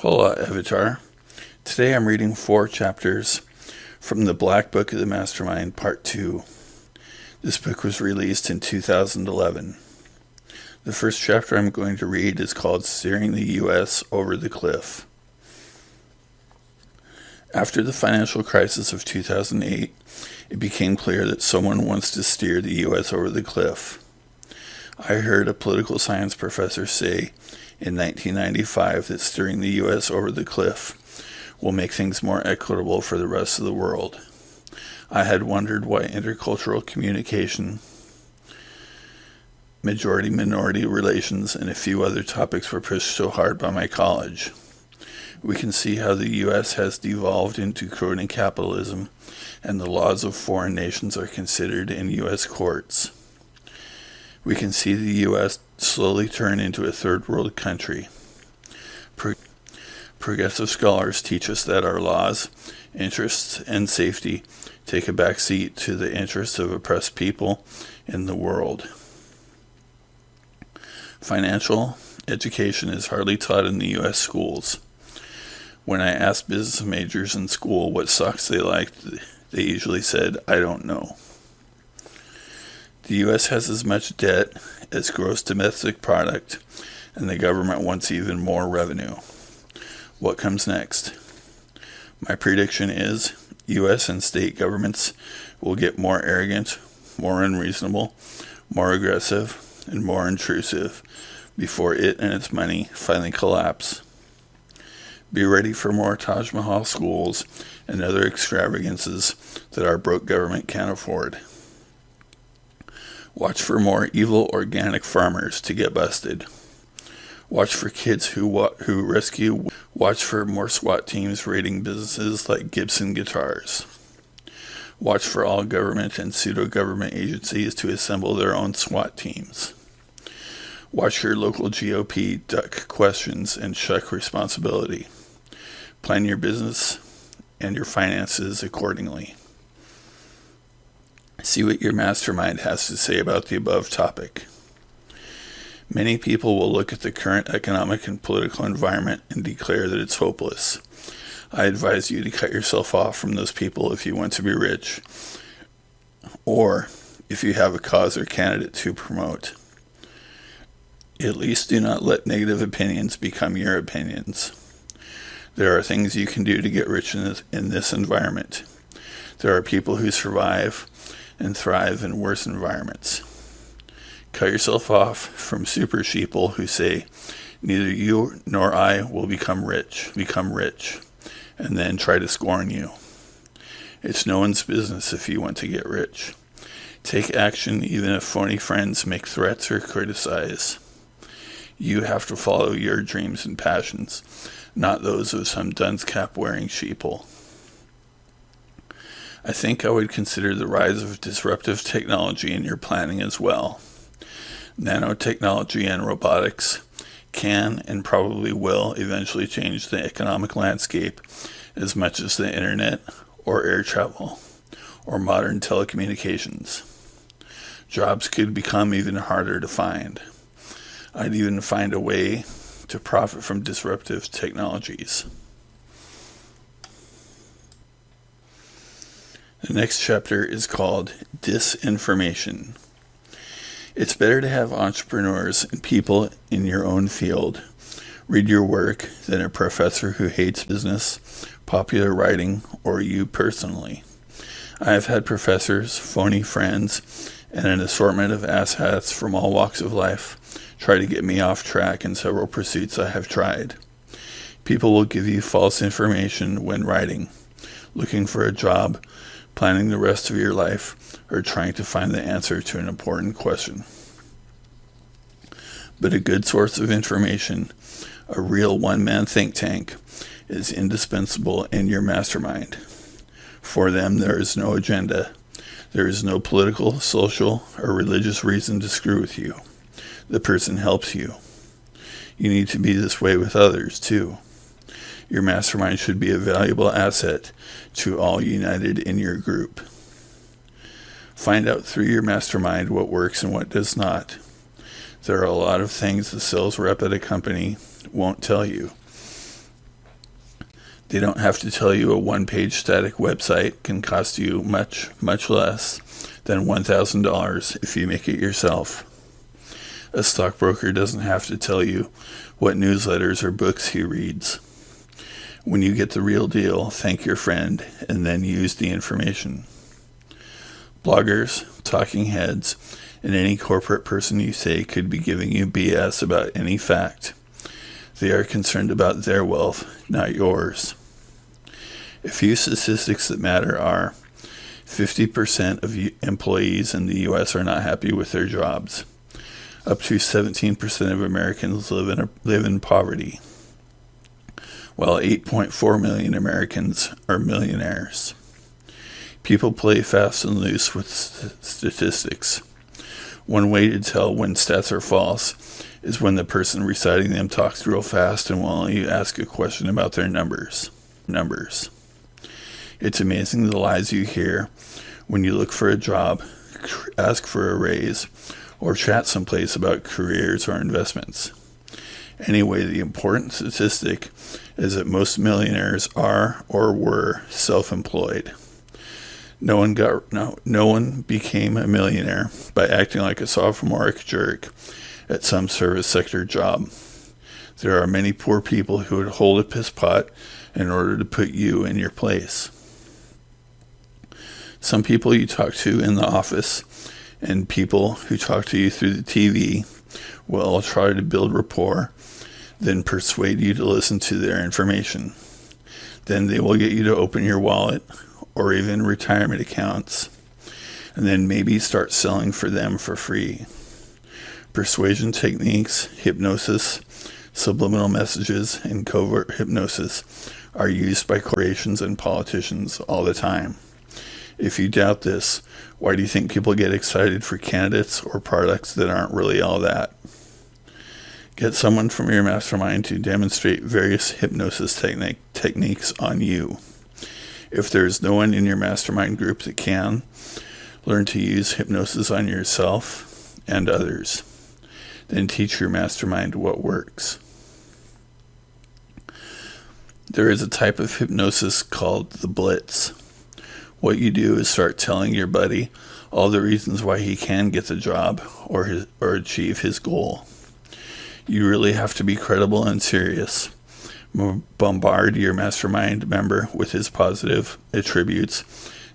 Hola, Avatar. Today I'm reading 4 chapters from the Black Book of the Mastermind, Part 2. This book was released in 2011. The first chapter I'm going to read is called Steering the U.S. Over the Cliff. After the financial crisis of 2008, it became clear that someone wants to steer the U.S. over the cliff. I heard a political science professor say in 1995 that steering the U.S. over the cliff will make things more equitable for the rest of the world. I had wondered why intercultural communication, majority-minority relations, and a few other topics were pushed so hard by my college. We can see how the U.S. has devolved into crony capitalism, and the laws of foreign nations are considered in U.S. courts. We can see the U.S. slowly turn into a third-world country. Progressive scholars teach us that our laws, interests, and safety take a back seat to the interests of oppressed people in the world. Financial education is hardly taught in the U.S. schools. When I asked business majors in school what stocks they liked, they usually said, "I don't know." The U.S. has as much debt as gross domestic product, and the government wants even more revenue. What comes next? My prediction is U.S. and state governments will get more arrogant, more unreasonable, more aggressive, and more intrusive before it and its money finally collapse. Be ready for more Taj Mahal schools and other extravagances that our broke government can't afford. Watch for more evil organic farmers to get busted. Watch for kids who rescue. Watch for more SWAT teams raiding businesses like Gibson Guitars. Watch for all government and pseudo-government agencies to assemble their own SWAT teams. Watch your local GOP duck questions and shuck responsibility. Plan your business and your finances accordingly. See what your mastermind has to say about the above topic. Many people will look at the current economic and political environment and declare that it's hopeless. I advise you to cut yourself off from those people if you want to be rich, or if you have a cause or candidate to promote. At least do not let negative opinions become your opinions. There are things you can do to get rich in this environment. There are people who survive and thrive in worse environments. Cut yourself off from super sheeple who say, neither you nor I will become rich, and then try to scorn you. It's no one's business if you want to get rich. Take action even if phony friends make threats or criticize. You have to follow your dreams and passions, not those of some dunce cap wearing sheeple. I think I would consider the rise of disruptive technology in your planning as well. Nanotechnology and robotics can and probably will eventually change the economic landscape as much as the internet or air travel or modern telecommunications. Jobs could become even harder to find. I'd even find a way to profit from disruptive technologies. The next chapter is called Disinformation. It's better to have entrepreneurs and people in your own field read your work than a professor who hates business, popular writing, or you personally. I have had professors, phony friends, and an assortment of asshats from all walks of life try to get me off track in several pursuits I have tried. People will give you false information when writing, looking for a job, planning the rest of your life, or trying to find the answer to an important question. But a good source of information, a real one-man think tank, is indispensable in your mastermind. For them, there is no agenda. There is no political, social, or religious reason to screw with you. The person helps you. You need to be this way with others, too. Your mastermind should be a valuable asset to all united in your group. Find out through your mastermind what works and what does not. There are a lot of things the sales rep at a company won't tell you. They don't have to tell you a one-page static website can cost you much, much less than $1,000 if you make it yourself. A stockbroker doesn't have to tell you what newsletters or books he reads. When you get the real deal, thank your friend and then use the information. Bloggers, talking heads, and any corporate person you say could be giving you BS about any fact. They are concerned about their wealth, not yours. A few statistics that matter are 50% of employees in the U.S. are not happy with their jobs. Up to 17% of Americans live in poverty, while 8.4 million Americans are millionaires. People play fast and loose with statistics. One way to tell when stats are false is when the person reciting them talks real fast and will only ask a question about their numbers. It's amazing the lies you hear when you look for a job, ask for a raise, or chat someplace about careers or investments. Anyway, the important statistic is that most millionaires are or were self-employed. No one became a millionaire by acting like a sophomoric jerk at some service sector job. There are many poor people who would hold a piss pot in order to put you in your place. Some people you talk to in the office and people who talk to you through the TV will all try to build rapport, then persuade you to listen to their information. Then they will get you to open your wallet or even retirement accounts, and then maybe start selling for them for free. Persuasion techniques, hypnosis, subliminal messages, and covert hypnosis are used by corporations and politicians all the time. If you doubt this, why do you think people get excited for candidates or products that aren't really all that? Get someone from your mastermind to demonstrate various hypnosis techniques on you. If there is no one in your mastermind group that can, learn to use hypnosis on yourself and others. Then teach your mastermind what works. There is a type of hypnosis called the blitz. What you do is start telling your buddy all the reasons why he can get the job or achieve his goal. You really have to be credible and serious. Bombard your mastermind member with his positive attributes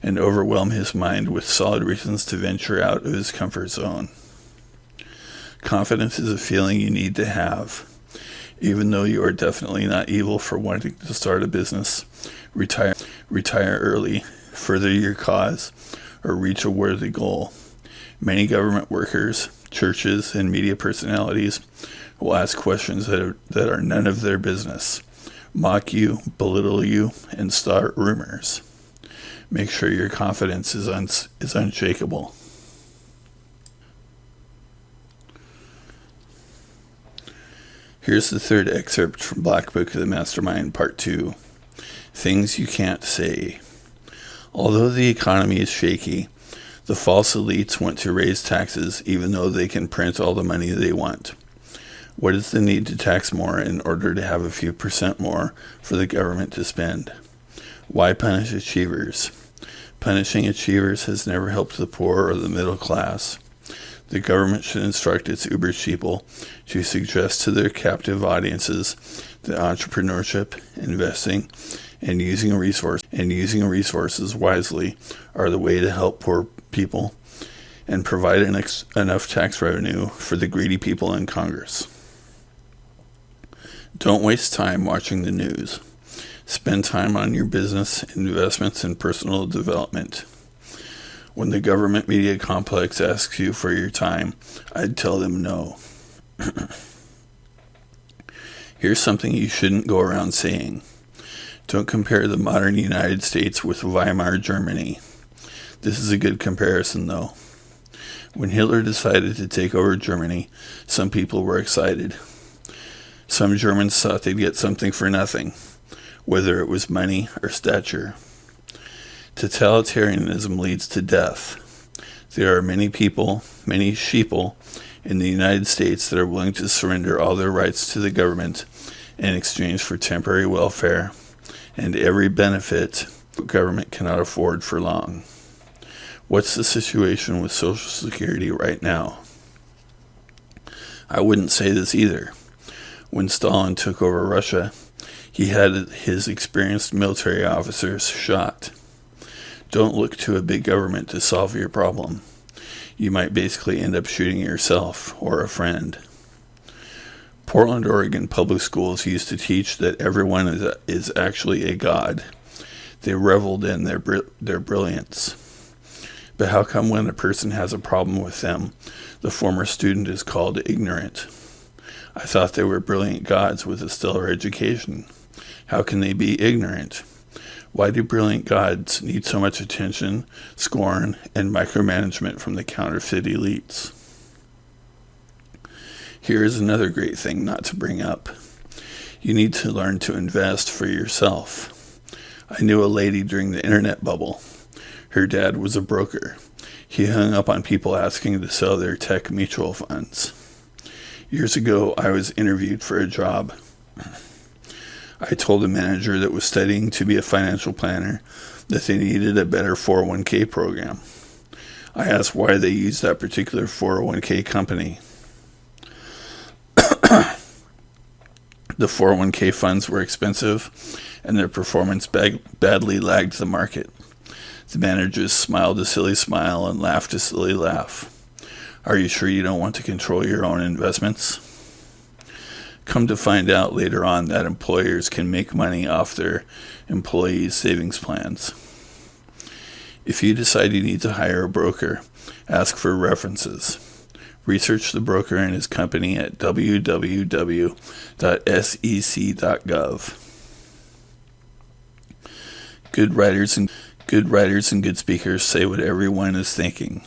and overwhelm his mind with solid reasons to venture out of his comfort zone. Confidence is a feeling you need to have. Even though you are definitely not evil for wanting to start a business, retire early, further your cause, or reach a worthy goal. Many government workers, churches, and media personalities will ask questions that are none of their business, mock you, belittle you, and start rumors. Make sure your confidence is unshakable. Here's the third excerpt from Black Book of the Mastermind, Part 2. Things you can't say. Although the economy is shaky, the false elites want to raise taxes even though they can print all the money they want. What is the need to tax more in order to have a few % more for the government to spend? Why punish achievers? Punishing achievers has never helped the poor or the middle class. The government should instruct its Uber sheeple to suggest to their captive audiences that entrepreneurship, investing, and using resources wisely are the way to help poor people and provide enough tax revenue for the greedy people in Congress. Don't waste time watching the news. Spend time on your business, investments, and personal development. When the government media complex asks you for your time, I'd tell them no. Here's something you shouldn't go around saying. Don't compare the modern United States with Weimar Germany. This is a good comparison, though. When Hitler decided to take over Germany, some people were excited. Some Germans thought they'd get something for nothing, whether it was money or stature. Totalitarianism leads to death. There are many sheeple in the United States that are willing to surrender all their rights to the government in exchange for temporary welfare and every benefit government cannot afford for long. What's the situation with Social Security right now? I wouldn't say this either. When Stalin took over Russia, he had his experienced military officers shot. Don't look to a big government to solve your problem. You might basically end up shooting yourself or a friend. Portland, Oregon public schools used to teach that everyone is actually a god. They reveled in their brilliance. But how come when a person has a problem with them, the former student is called ignorant? I thought they were brilliant gods with a stellar education. How can they be ignorant? Why do brilliant gods need so much attention, scorn, and micromanagement from the counterfeit elites? Here is another great thing not to bring up. You need to learn to invest for yourself. I knew a lady during the internet bubble. Her dad was a broker. He hung up on people asking to sell their tech mutual funds. Years ago, I was interviewed for a job. I told a manager that was studying to be a financial planner that they needed a better 401k program. I asked why they used that particular 401k company. The 401k funds were expensive, and their performance badly lagged the market. The manager smiled a silly smile and laughed a silly laugh. Are you sure you don't want to control your own investments? Come to find out later on that employers can make money off their employees' savings plans. If you decide you need to hire a broker, ask for references. Research the broker and his company at www.sec.gov. Good writers and good speakers say what everyone is thinking.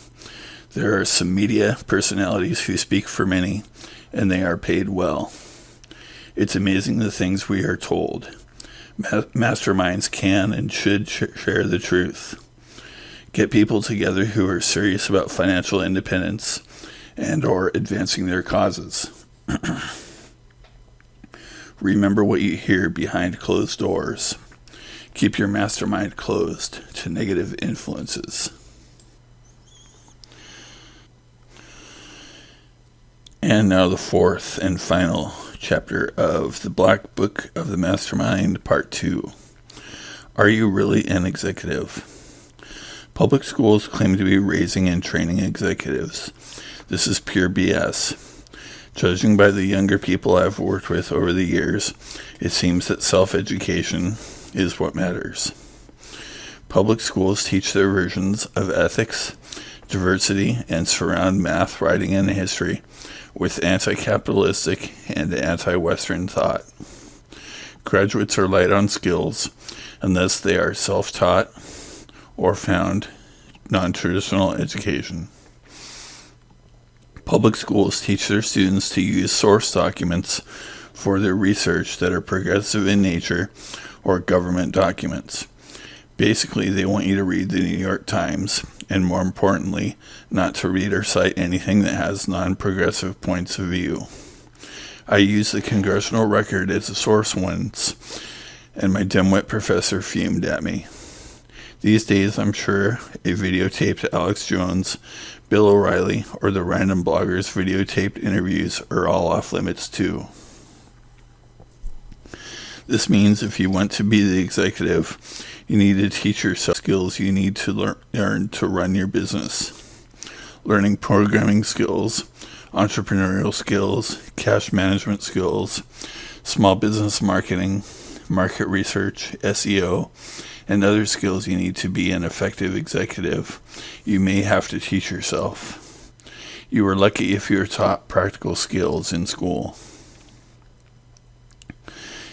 There are some media personalities who speak for many, and they are paid well. It's amazing the things we are told. Masterminds can and should share the truth. Get people together who are serious about financial independence and or advancing their causes. Remember what you hear behind closed doors. Keep your mastermind closed to negative influences. And now the fourth and final chapter of the Black Book of the Mastermind, Part 2. Are you really an executive? Public schools claim to be raising and training executives. This is pure BS. Judging by the younger people I've worked with over the years, it seems that self-education is what matters. Public schools teach their versions of ethics, diversity, and surround math, writing, and history with anti-capitalistic and anti-Western thought. Graduates are light on skills unless they are self-taught or found non-traditional education. Public schools teach their students to use source documents for their research that are progressive in nature or government documents. Basically, they want you to read the New York Times, and more importantly, not to read or cite anything that has non-progressive points of view. I used the Congressional Record as a source once, and my dimwit professor fumed at me. These days, I'm sure a videotaped Alex Jones, Bill O'Reilly, or the random bloggers' videotaped interviews are all off limits too. This means if you want to be the executive, you need to teach yourself skills you need to learn to run your business. Learning programming skills, entrepreneurial skills, cash management skills, small business marketing, market research, SEO, and other skills you need to be an effective executive, you may have to teach yourself. You are lucky if you are taught practical skills in school.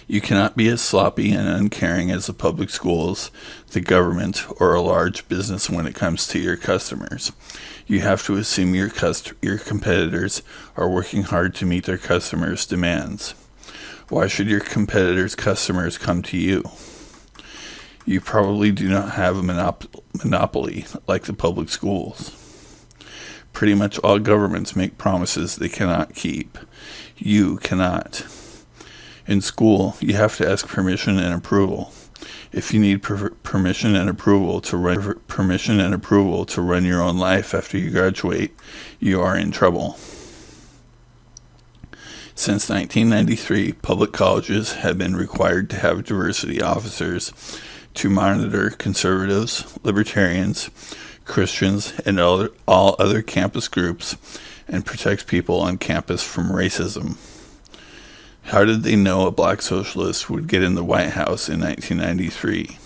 You cannot be as sloppy and uncaring as the public schools, the government, or a large business when it comes to your customers. You have to assume your competitors are working hard to meet their customers' demands. Why should your competitors' customers come to you? You probably do not have a monopoly like the public schools. Pretty much all governments make promises they cannot keep. You cannot. In school, you have to ask permission and approval. If you need permission and approval to run your own life after you graduate, you are in trouble. Since 1993, public colleges have been required to have diversity officers to monitor conservatives, libertarians, Christians, and all other campus groups and protect people on campus from racism. How did they know a black socialist would get in the White House in 1993?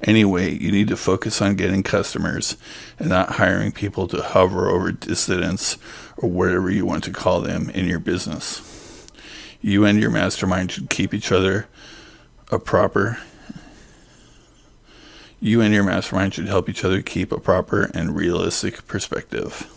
Anyway, you need to focus on getting customers and not hiring people to hover over dissidents or whatever you want to call them in your business. You and your mastermind should help each other keep a proper and realistic perspective.